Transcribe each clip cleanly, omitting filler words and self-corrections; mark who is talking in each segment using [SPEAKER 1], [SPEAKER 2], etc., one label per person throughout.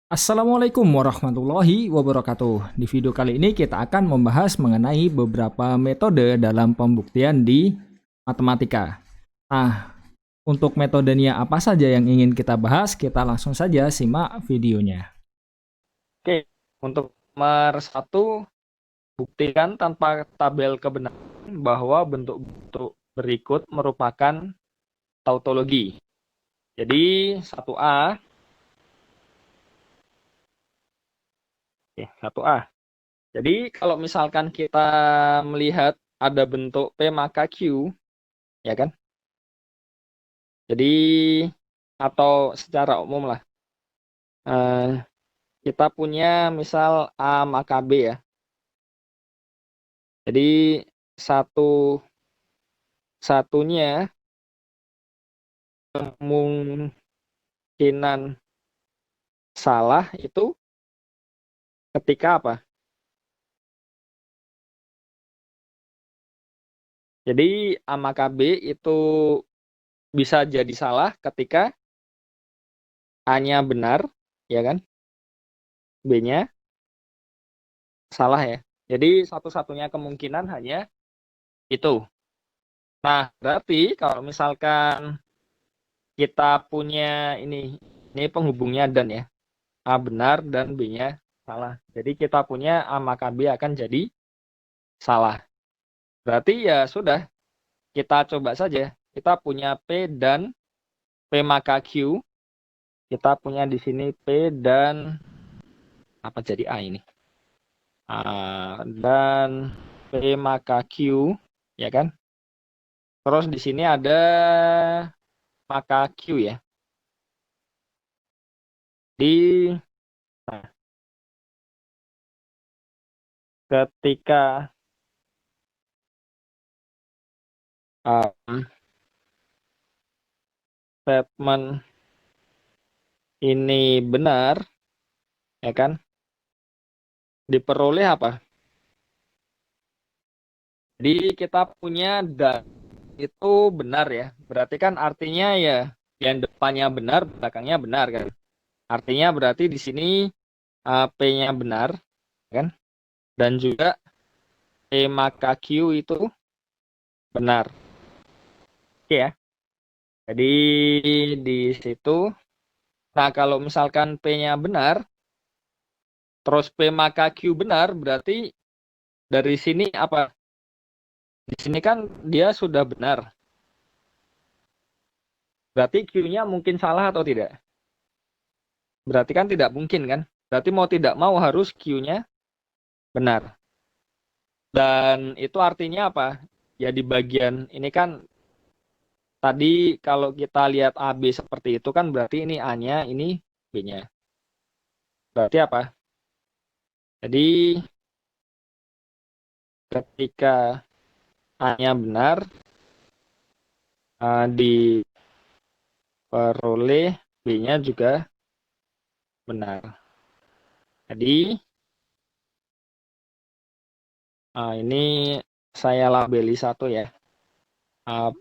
[SPEAKER 1] Assalamualaikum warahmatullahi wabarakatuh. Di video kali ini kita akan membahas mengenai beberapa metode dalam pembuktian di matematika. Nah, untuk metodenya apa saja yang ingin kita bahas, kita langsung saja simak videonya.
[SPEAKER 2] Oke, untuk nomor satu, buktikan tanpa tabel kebenaran bahwa bentuk-bentuk berikut merupakan tautologi. Jadi, 1A, oke, 1A. Jadi, kalau misalkan kita melihat ada bentuk P maka Q, ya kan? Jadi, atau secara umum lah, eh, kita punya misal A maka B ya. Jadi, satu-satunya kemungkinan salah itu ketika apa? Jadi A maka B itu bisa jadi salah ketika A-nya benar, ya kan? B-nya salah ya. Jadi satu-satunya kemungkinan hanya itu. Nah, berarti kalau misalkan kita punya ini penghubungnya dan ya, A benar dan B-nya salah. Jadi kita punya A maka B akan jadi salah. Berarti ya sudah, kita coba saja. Kita punya P dan P maka Q. Kita punya di sini P dan apa jadi A ini? Dan P maka Q, ya kan? Terus di sini ada maka Q ya. Di nah, ketika um, statement ini benar, ya kan? Diperoleh apa? Jadi kita punya dan itu benar ya. Berarti kan artinya ya yang depannya benar, belakangnya benar kan? Artinya berarti di sini P-nya benar, kan? Dan juga P maka Q itu benar. Oke ya. Jadi di situ. Nah, kalau misalkan P-nya benar, terus P maka Q benar, berarti dari sini apa? Di sini kan dia sudah benar. Berarti Q-nya mungkin salah atau tidak? Berarti kan tidak mungkin kan? Berarti mau tidak mau harus Q-nya benar. Dan itu artinya apa? Ya di bagian ini kan tadi kalau kita lihat AB seperti itu kan berarti ini A-nya, ini B-nya. Berarti apa? Jadi ketika A-nya benar, diperoleh B-nya juga benar. Jadi ini saya labeli satu ya. Ah,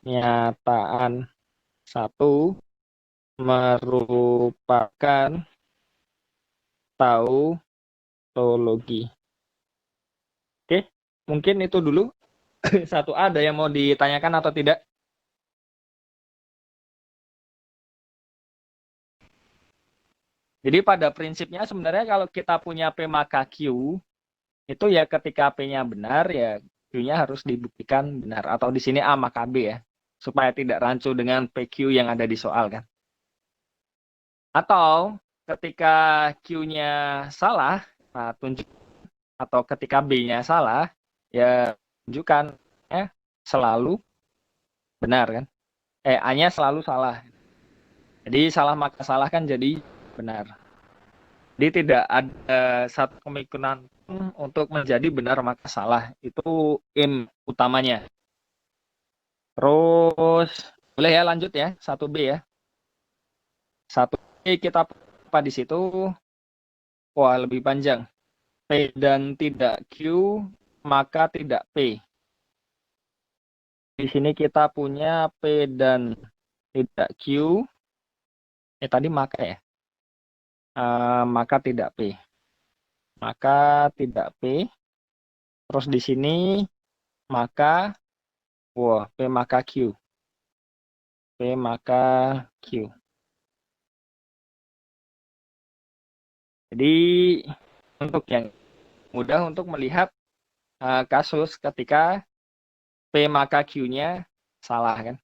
[SPEAKER 2] Pernyataan satu merupakan tautologi. Oke, mungkin itu dulu. Satu A ada yang mau ditanyakan atau tidak? Jadi pada prinsipnya sebenarnya kalau kita punya P maka Q, itu ya ketika P-nya benar, ya Q-nya harus dibuktikan benar. Atau di sini A maka B ya. Supaya tidak rancu dengan PQ yang ada di soal kan. Atau ketika Q-nya salah, nah tunjuk atau ketika B-nya salah, ya tunjukkan selalu benar kan. A-nya selalu salah. Jadi salah maka salah kan jadi benar. Jadi tidak ada satu kemungkinan untuk menjadi benar maka salah. Itu aim utamanya. Terus boleh ya lanjut ya, 1B ya. 1B kita apa di situ? Wah, lebih panjang. P dan tidak Q, maka tidak P. Di sini kita punya P dan tidak Q. Tadi maka ya. maka tidak P. Maka tidak P. Terus di sini maka P maka Q. P maka Q. Jadi untuk yang mudah untuk melihat kasus ketika P maka Q-nya salah kan.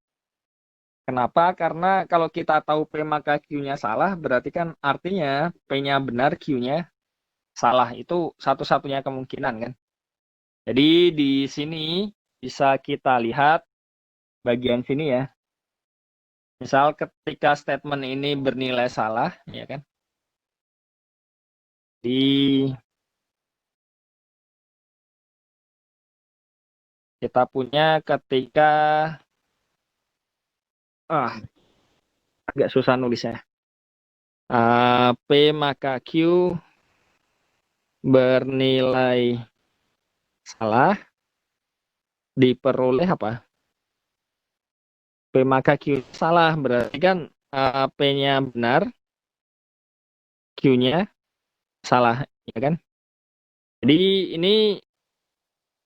[SPEAKER 2] Kenapa? Karena kalau kita tahu P maka Q-nya salah, berarti kan artinya P-nya benar, Q-nya salah. Itu satu-satunya kemungkinan kan. Jadi di sini bisa kita lihat bagian sini ya. Misal ketika statement ini bernilai salah, ya kan. Kita punya ketika agak susah nulisnya. P maka Q bernilai salah diperoleh apa? P maka Q salah berarti kan P-nya benar, Q-nya salah, ya kan? Jadi ini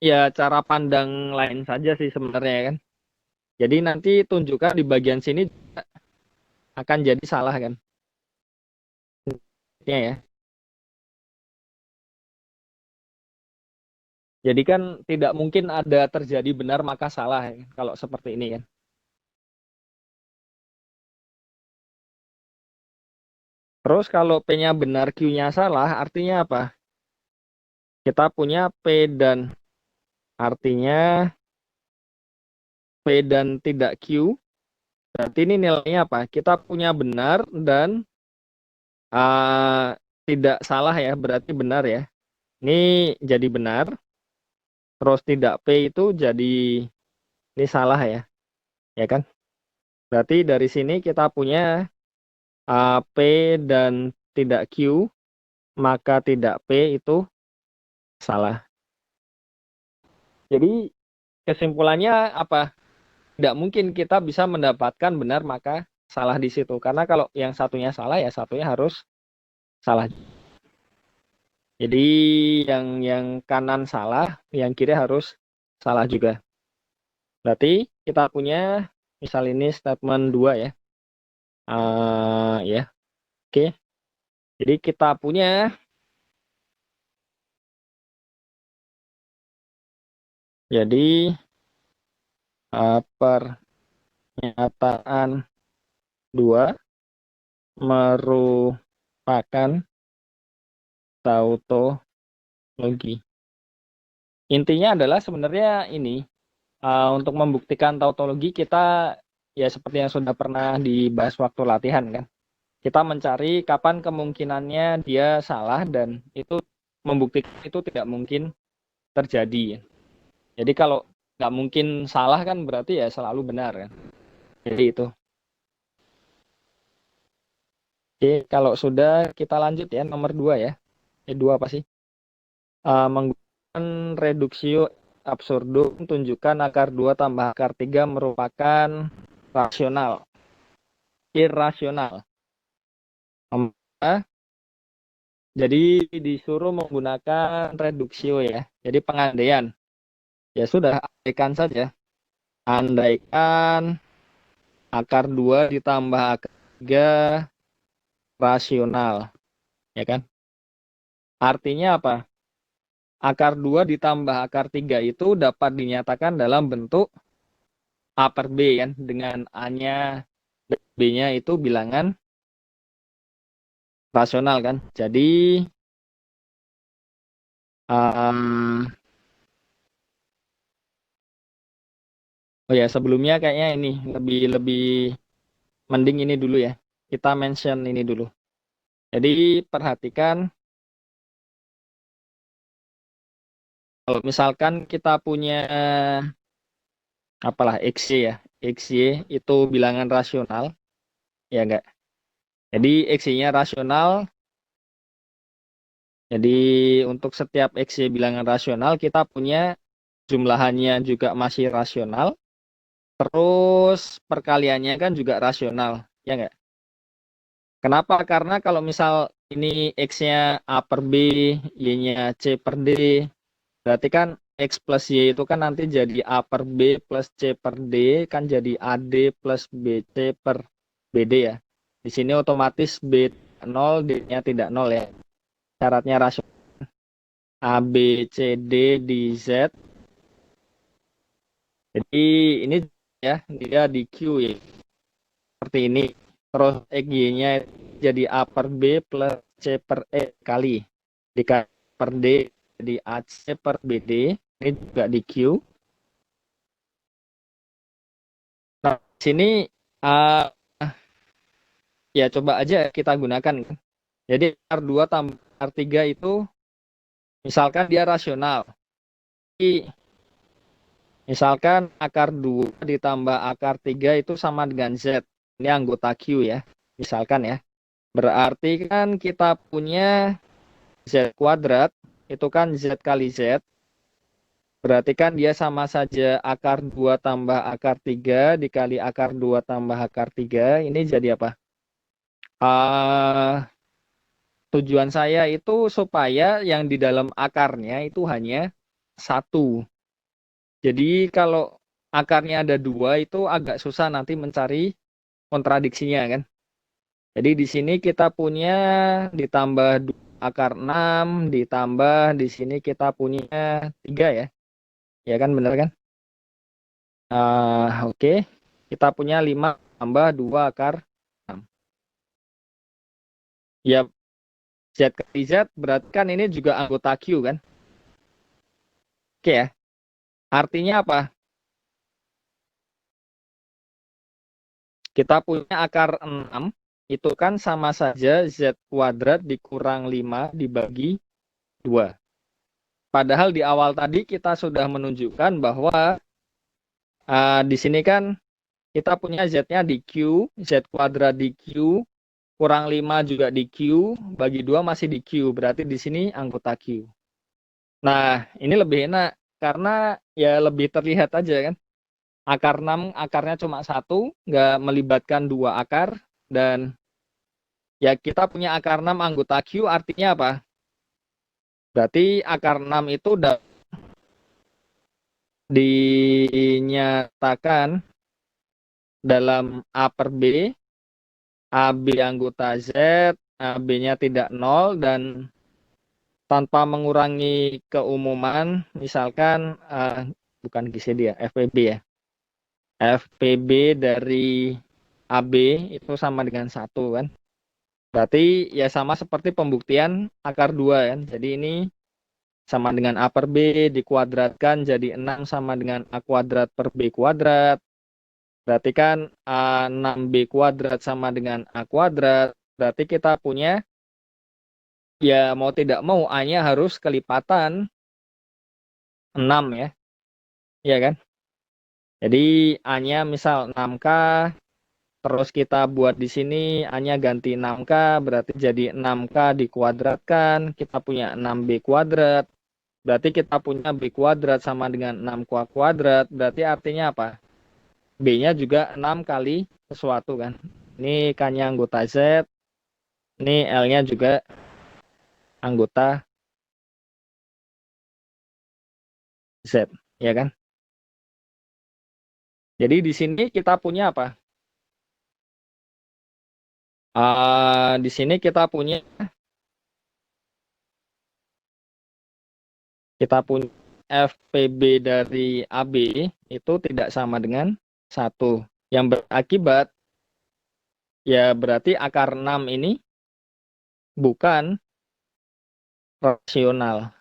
[SPEAKER 2] ya cara pandang lain saja sih sebenarnya kan. Jadi nanti tunjukkan di bagian sini akan jadi salah kan? Ya. Jadi kan tidak mungkin ada terjadi benar maka salah ya, kalau seperti ini kan. Terus kalau P-nya benar, Q-nya salah, artinya apa? Kita punya P dan artinya P dan tidak Q. Berarti ini nilainya apa? Kita punya benar dan tidak salah ya, berarti benar ya. Ini jadi benar. Terus tidak P itu jadi ini salah ya. Ya kan? Berarti dari sini kita punya P dan tidak Q, maka tidak P itu salah. Jadi kesimpulannya apa? Tidak mungkin kita bisa mendapatkan benar maka salah di situ. Karena kalau yang satunya salah ya satunya harus salah. Jadi yang kanan salah, yang kiri harus salah juga. Berarti kita punya misal ini statement 2 ya. Ya. Oke. Jadi kita punya pernyataan 2 merupakan tautologi. Intinya adalah sebenarnya ini untuk membuktikan tautologi kita ya seperti yang sudah pernah dibahas waktu latihan kan. Kita mencari kapan kemungkinannya dia salah dan itu membuktikan itu tidak mungkin terjadi. Jadi kalau nggak mungkin salah kan berarti ya selalu benar kan. Jadi itu. Oke, kalau sudah kita lanjut ya nomor 2 ya. 2 apa sih? Menggunakan reduksio absurdum, tunjukkan akar 2 tambah akar 3 merupakan rasional. Irasional. Jadi disuruh menggunakan reduksio ya. Jadi pengandaian. Ya sudah, andaikan saja. Andaikan akar 2 ditambah akar 3 rasional. Ya kan? Artinya apa? Akar 2 ditambah akar 3 itu dapat dinyatakan dalam bentuk A per B kan. Dengan A-nya B-nya itu bilangan rasional kan. Jadi oh ya sebelumnya kayaknya ini lebih mending ini dulu ya. Kita mention ini dulu. Jadi perhatikan kalau misalkan kita punya apalah XY ya. XY itu bilangan rasional. Ya enggak? Jadi XY-nya rasional. Jadi untuk setiap XY bilangan rasional kita punya jumlahannya juga masih rasional. Terus perkaliannya kan juga rasional. Ya enggak? Kenapa? Karena kalau misal ini X-nya A per B, Y-nya C per D. Berarti kan X plus Y itu kan nanti jadi A per B plus C per D, kan jadi AD plus BC per BD ya. Di sini otomatis B 0, D-nya tidak 0 ya. Syaratnya rasional. A, B, C, D di Z. Jadi ini ya, dia di Q ya. Seperti ini. Terus XY-nya jadi A per B plus C per E kali. Dikali per D jadi AC per BD. Ini juga di Q. Nah, di sini uh, ya coba aja kita gunakan. Jadi R2 tambah R3 itu misalkan dia rasional. Jadi, misalkan akar 2 ditambah akar 3 itu sama dengan Z. Ini anggota Q ya. Misalkan ya. Berarti kan kita punya Z kuadrat. Itu kan Z kali Z. Berarti kan dia sama saja akar 2 tambah akar 3 dikali akar 2 tambah akar 3. Ini jadi apa? Tujuan saya itu supaya yang di dalam akarnya itu hanya satu. Jadi kalau akarnya ada dua itu agak susah nanti mencari kontradiksinya kan. Jadi di sini kita punya ditambah akar 6, ditambah di sini kita punya 3 ya. Ya kan bener kan? Oke. Kita punya 5 tambah 2 akar 6. Ya, Z kali Z berarti kan ini juga anggota Q kan? Oke ya. Artinya apa? Kita punya akar 6, itu kan sama saja Z kuadrat dikurang 5 dibagi 2. Padahal di awal tadi kita sudah menunjukkan bahwa di sini kan kita punya Z-nya di Q, Z kuadrat di Q, kurang 5 juga di Q, bagi 2 masih di Q, berarti di sini anggota Q. Nah, ini lebih enak karena ya lebih terlihat aja kan. Akar 6 akarnya cuma satu, nggak melibatkan dua akar, dan ya kita punya akar 6 anggota Q artinya apa? Berarti akar 6 itu dinyatakan dalam A per B, AB anggota Z, AB-nya tidak 0, dan tanpa mengurangi keumuman, misalkan bukan GCD ya, FPB ya. FPB dari AB itu sama dengan 1 kan. Berarti ya sama seperti pembuktian akar 2 kan. Jadi ini sama dengan A per B dikuadratkan jadi 6 sama dengan A kuadrat per B kuadrat. Berarti kan A6B kuadrat sama dengan A kuadrat. Berarti kita punya, ya mau tidak mau A-nya harus kelipatan 6 ya. Iya kan? Jadi A-nya misal 6K, terus kita buat di sini A-nya ganti 6K, berarti jadi 6K dikuadratkan, kita punya 6B kuadrat. Berarti kita punya B kuadrat sama dengan 6K kuadrat, berarti artinya apa? B-nya juga 6 kali sesuatu kan. Ini K-nya anggota Z, ini L-nya juga anggota Z, ya kan? Jadi di sini kita punya apa? Di sini kita punya FPB dari AB itu tidak sama dengan 1. Yang berakibat ya berarti akar 6 ini bukan rasional.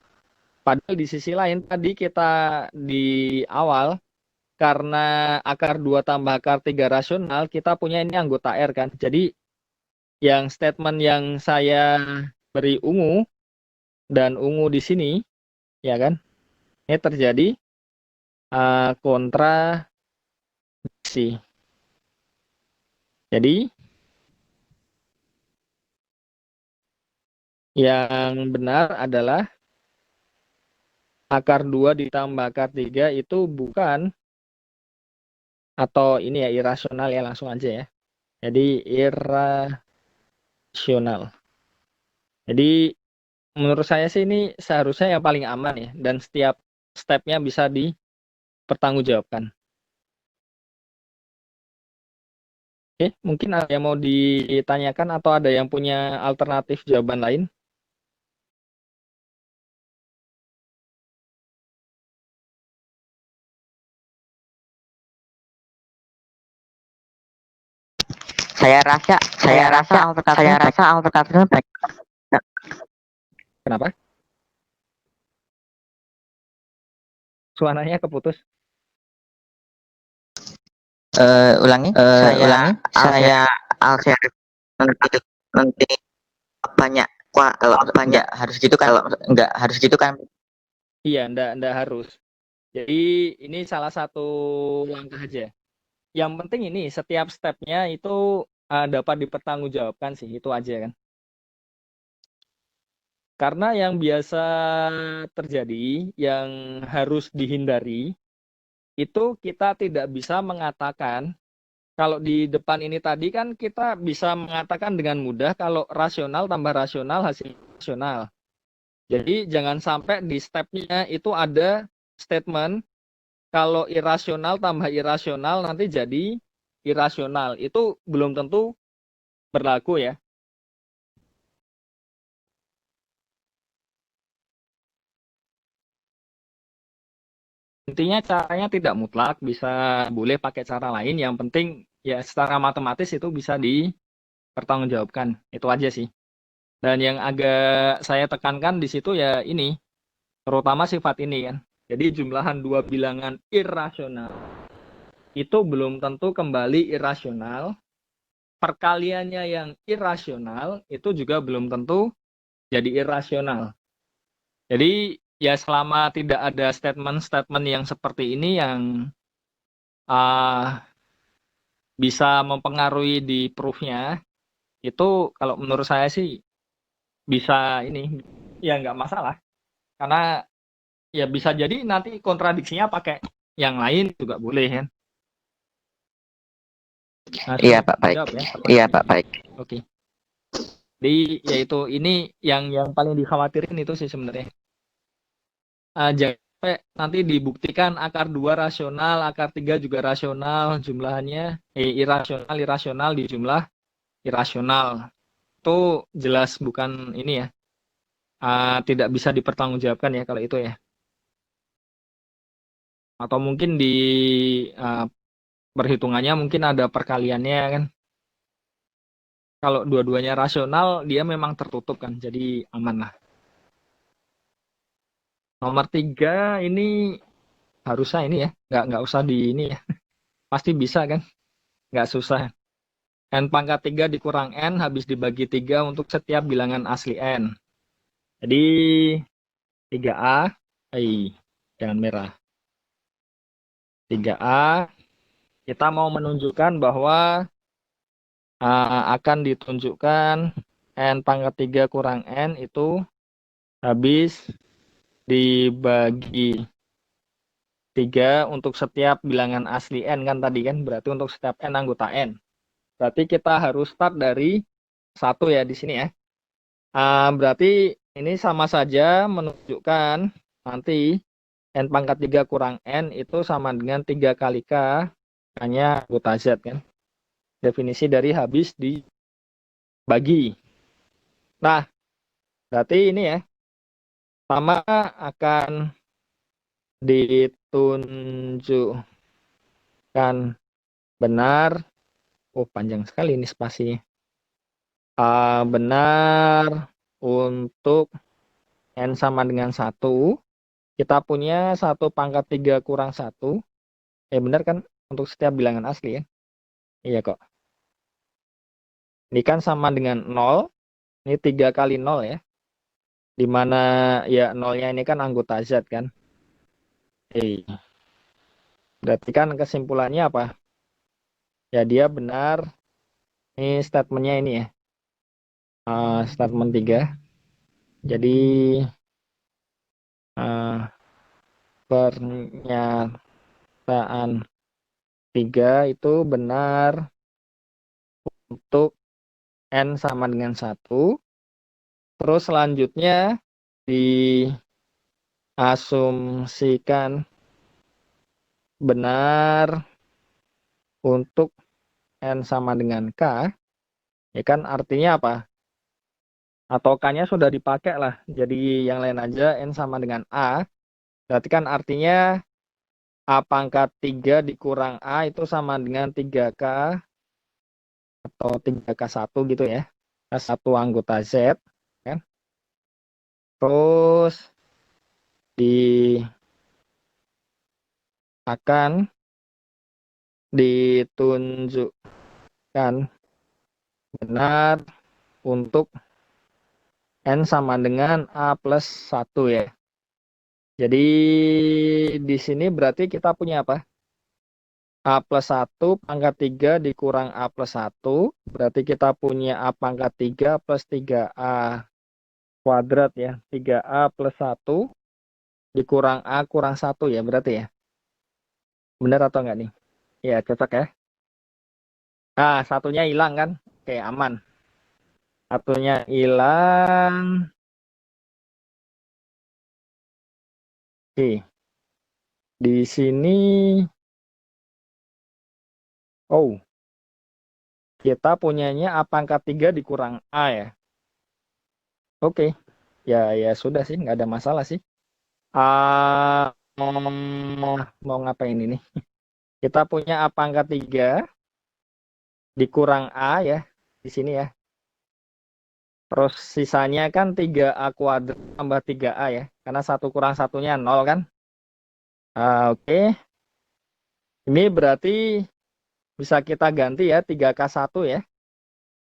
[SPEAKER 2] Padahal di sisi lain tadi kita di awal karena akar 2 tambah akar 3 rasional, kita punya ini anggota R kan. Jadi yang statement yang saya beri ungu dan ungu di sini, ya kan, ini terjadi kontradiksi. Jadi yang benar adalah akar 2 ditambah akar 3 itu bukan, atau ini ya irasional ya, langsung aja ya. Jadi irasional. Jadi menurut saya sih ini seharusnya yang paling aman ya, dan setiap stepnya bisa dipertanggungjawabkan. Oke, mungkin ada yang mau ditanyakan atau ada yang punya alternatif jawaban lain?
[SPEAKER 3] Saya rasa alternatifnya baik.
[SPEAKER 2] Kenapa? Suaranya keputus.
[SPEAKER 3] Ulangi, saya Alsya nanti nanti banyak kalau banyak harus gitu kan, kalau enggak harus gitu kan.
[SPEAKER 2] Iya, enggak harus. Jadi ini salah satu langkah aja. Yang penting ini setiap stepnya itu dapat dipertanggungjawabkan sih, itu aja kan. Karena yang biasa terjadi, yang harus dihindari, itu kita tidak bisa mengatakan, kalau di depan ini tadi kan kita bisa mengatakan dengan mudah kalau rasional tambah rasional hasil rasional. Jadi jangan sampai di stepnya itu ada statement kalau irasional tambah irasional nanti jadi irasional. Itu belum tentu berlaku ya. Intinya caranya tidak mutlak, bisa boleh pakai cara lain. Yang penting ya secara matematis itu bisa dipertanggungjawabkan. Itu aja sih. Dan yang agak saya tekankan di situ ya ini, terutama sifat ini kan. Jadi jumlahan dua bilangan irasional itu belum tentu kembali irasional. Perkaliannya yang irasional itu juga belum tentu jadi irasional. Jadi ya selama tidak ada statement-statement yang seperti ini yang uh, bisa mempengaruhi di proof-nya, itu kalau menurut saya sih bisa ini, ya nggak masalah. Karena ya bisa jadi nanti kontradiksinya pakai yang lain juga boleh kan. Nah,
[SPEAKER 3] Iya
[SPEAKER 2] sudah
[SPEAKER 3] Pak, baik.
[SPEAKER 2] jawab ya.
[SPEAKER 3] Iya Pak, baik.
[SPEAKER 2] Oke. Jadi yaitu ini yang paling dikhawatirin itu sih sebenarnya. Jangan sampai nanti dibuktikan akar 2 rasional, akar 3 juga rasional, jumlahannya irasional di jumlah irasional. Itu jelas bukan ini ya, tidak bisa dipertanggungjawabkan ya kalau itu ya. Atau mungkin di uh, perhitungannya mungkin ada perkaliannya kan. Kalau dua-duanya rasional, dia memang tertutup kan, jadi aman lah. Nomor 3 ini harusnya ini ya, nggak usah di ini ya, pasti bisa kan, nggak susah. N pangkat 3 dikurang N habis dibagi 3 untuk setiap bilangan asli N. Jadi 3A, jangan merah. 3A, kita mau menunjukkan bahwa akan ditunjukkan N pangkat 3 kurang N itu habis dibagi 3 untuk setiap bilangan asli N kan tadi kan, berarti untuk setiap N anggota N. Berarti kita harus start dari 1 ya di sini ya. Berarti ini sama saja menunjukkan nanti N pangkat 3 kurang N itu sama dengan 3 kali K hanya anggota Z kan. Definisi dari habis dibagi. Nah, berarti ini ya, sama akan ditunjukkan benar. Oh, panjang sekali ini spasinya. Benar untuk N sama dengan 1. Kita punya 1 pangkat 3 kurang 1. Benar kan untuk setiap bilangan asli ya? Iya kok. Ini kan sama dengan 0. Ini 3 kali 0 ya. Dimana ya 0-nya ini kan anggota Z kan. Berarti kan kesimpulannya apa? Ya dia benar. Ini statementnya ini ya. Statement 3. Jadi pernyataan 3 itu benar untuk N sama dengan 1. Terus selanjutnya diasumsikan benar untuk N sama dengan K, ya kan artinya apa? Atau K-nya sudah dipakai lah, jadi yang lain aja, N sama dengan A, berarti kan artinya A pangkat 3 dikurang A itu sama dengan 3K atau 3K1 gitu ya, satu anggota Z, kan? Terus akan ditunjukkan benar untuk N sama dengan A plus 1 ya. Jadi di sini berarti kita punya apa? A plus 1 pangkat 3 dikurang A plus 1. Berarti kita punya A pangkat 3 plus 3A kuadrat ya. 3A plus 1 dikurang A kurang 1 ya berarti ya. Benar atau enggak nih? Ya cocok ya. Nah satunya hilang kan? Oke aman. Satunya hilang. Oke. Di sini kita punyanya A pangkat 3 dikurang A ya. Oke. Ya sudah sih, nggak ada masalah sih. Mau ngapain ini? Kita punya A pangkat 3 dikurang A ya di sini ya. Terus sisanya kan 3A kuadrat tambah 3A ya. Karena 1 kurang satunya 0 kan. Oke. Ini berarti bisa kita ganti ya 3K1 ya.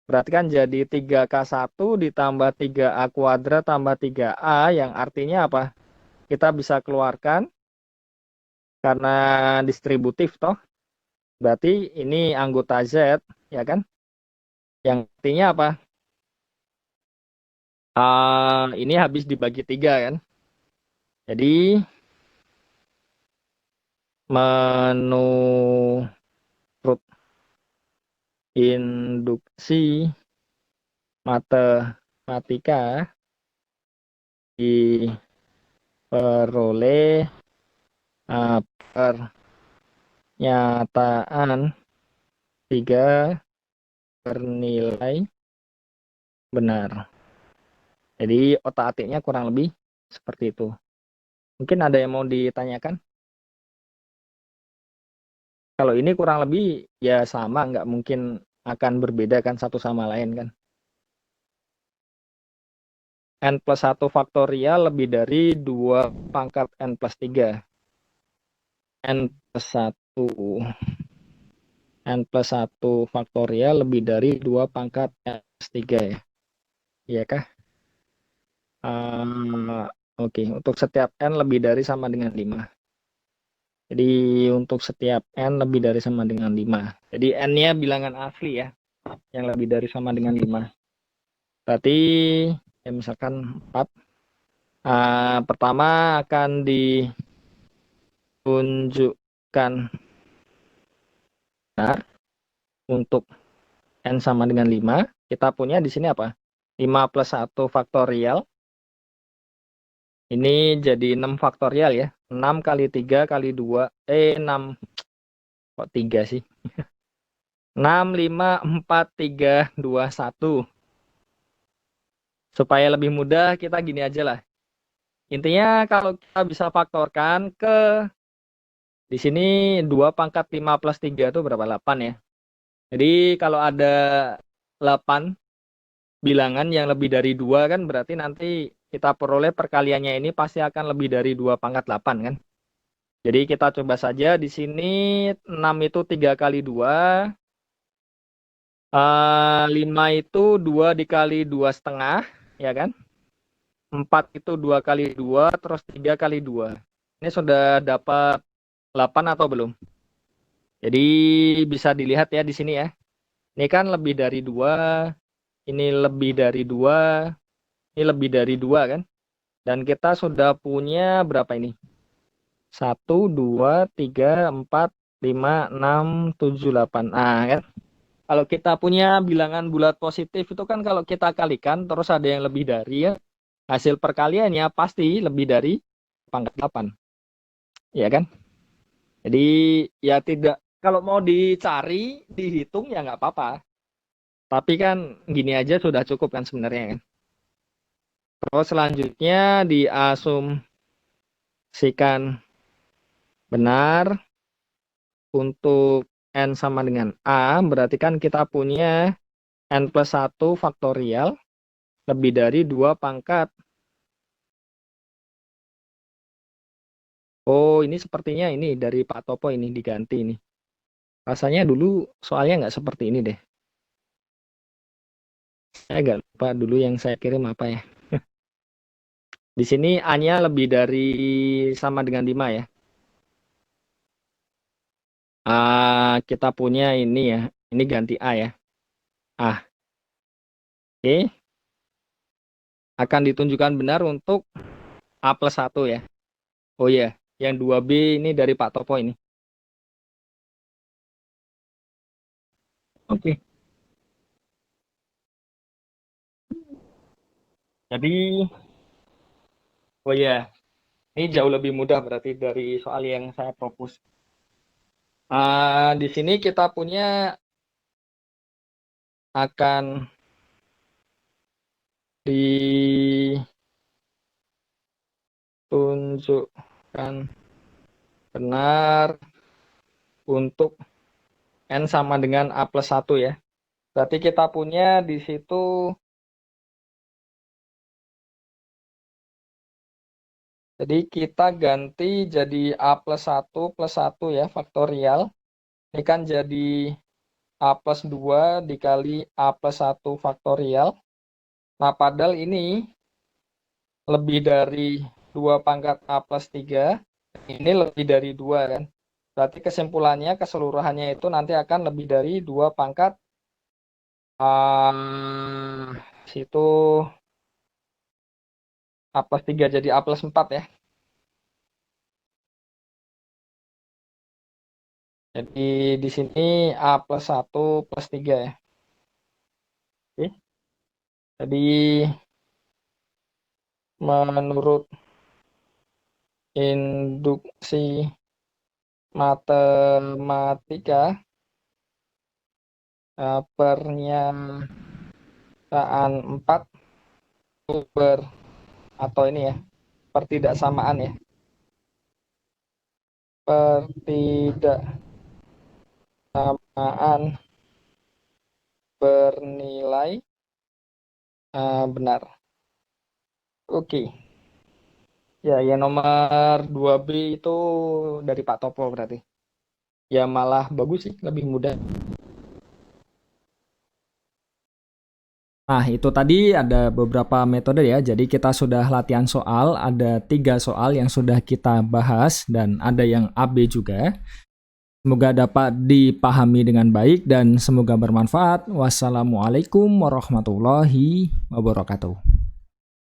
[SPEAKER 2] Berarti kan jadi 3K1 ditambah 3A kuadrat tambah 3A yang artinya apa? Kita bisa keluarkan karena distributif toh. Berarti ini anggota Z ya kan? Yang artinya apa? Ini habis dibagi 3 kan? Jadi menurut induksi matematika diperoleh pernyataan 3 bernilai benar. Jadi otak-atiknya kurang lebih seperti itu. Mungkin ada yang mau ditanyakan? Kalau ini kurang lebih ya sama, nggak mungkin akan berbeda kan satu sama lain kan. N plus 1 faktorial lebih dari 2 pangkat N plus 3. N plus 1. N plus 1 faktorial lebih dari 2 pangkat N plus 3 ya. Iya kah? Oke, untuk setiap N lebih dari sama dengan 5. Jadi untuk setiap N lebih dari sama dengan 5. Jadi N-nya bilangan asli ya, yang lebih dari sama dengan 5. Berarti ya misalkan 4. Pertama akan ditunjukkan benar untuk N sama dengan 5. Kita punya di sini apa? 5 plus 1 faktorial. Ini jadi 6 faktorial ya. 6 kali 3 kali 2. 6. Kok 3 sih? 6, 5, 4, 3, 2, 1. Supaya lebih mudah kita gini aja lah. Intinya kalau kita bisa faktorkan ke di sini 2 pangkat 5 plus 3 itu berapa? 8 ya. Jadi kalau ada 8 bilangan yang lebih dari 2 kan berarti nanti kita peroleh perkaliannya ini pasti akan lebih dari 2 pangkat 8 kan. Jadi kita coba saja di sini 6 itu 3 kali 2. 5 itu 2 dikali 2,5 ya kan. 4 itu 2 kali 2 terus 3 kali 2. Ini sudah dapat 8 atau belum? Jadi bisa dilihat ya di sini ya. Ini kan lebih dari 2, ini lebih dari 2, ini lebih dari 2 kan. Dan kita sudah punya berapa ini? 1, 2, 3, 4, 5, 6, 7, 8. Kan? Kalau kita punya bilangan bulat positif itu kan kalau kita kalikan terus ada yang lebih dari ya, hasil perkaliannya pasti lebih dari pangkat 8. Ya kan? Jadi ya tidak, kalau mau dicari, dihitung ya nggak apa-apa. Tapi kan gini aja sudah cukup kan sebenarnya kan. Terus selanjutnya diasumsikan benar untuk N sama dengan A, berarti kan kita punya N plus 1 faktorial lebih dari 2 pangkat. Oh, ini sepertinya ini dari Pak Topo ini diganti ini. Rasanya dulu soalnya nggak seperti ini deh. Saya nggak lupa dulu yang saya kirim apa ya. Di sini A-nya lebih dari sama dengan 5 ya. Kita punya ini ya. Ini ganti A ya. Oke. Akan ditunjukkan benar untuk A plus 1 ya. Oh iya, yang 2B ini dari Pak Topo ini. Oke. Jadi, oh iya, ini jauh lebih mudah berarti dari soal yang saya propose. Di sini kita punya akan ditunjukkan benar untuk N sama dengan A plus 1 ya. Berarti kita punya di situ, jadi kita ganti jadi A plus 1 ya, faktorial. Ini kan jadi A plus 2 dikali A plus 1 faktorial. Nah, padahal ini lebih dari 2 pangkat A plus 3. Ini lebih dari 2 kan. Berarti kesimpulannya, keseluruhannya itu nanti akan lebih dari 2 pangkat situ A plus 3 jadi A plus 4 ya. Jadi di sini A plus 1 plus 3 ya. Oke. Jadi menurut induksi matematika, pernyataan 4 sumber atau ini ya, pertidaksamaan ya. Pertidaksamaan bernilai benar. Oke. Ya, yang nomor 2B itu dari Pak Topo berarti. Ya malah bagus sih, lebih mudah.
[SPEAKER 1] Nah, itu tadi ada beberapa metode ya. Jadi kita sudah latihan soal, ada 3 soal yang sudah kita bahas dan ada yang AB juga. Semoga dapat dipahami dengan baik dan semoga bermanfaat. Wassalamualaikum warahmatullahi wabarakatuh.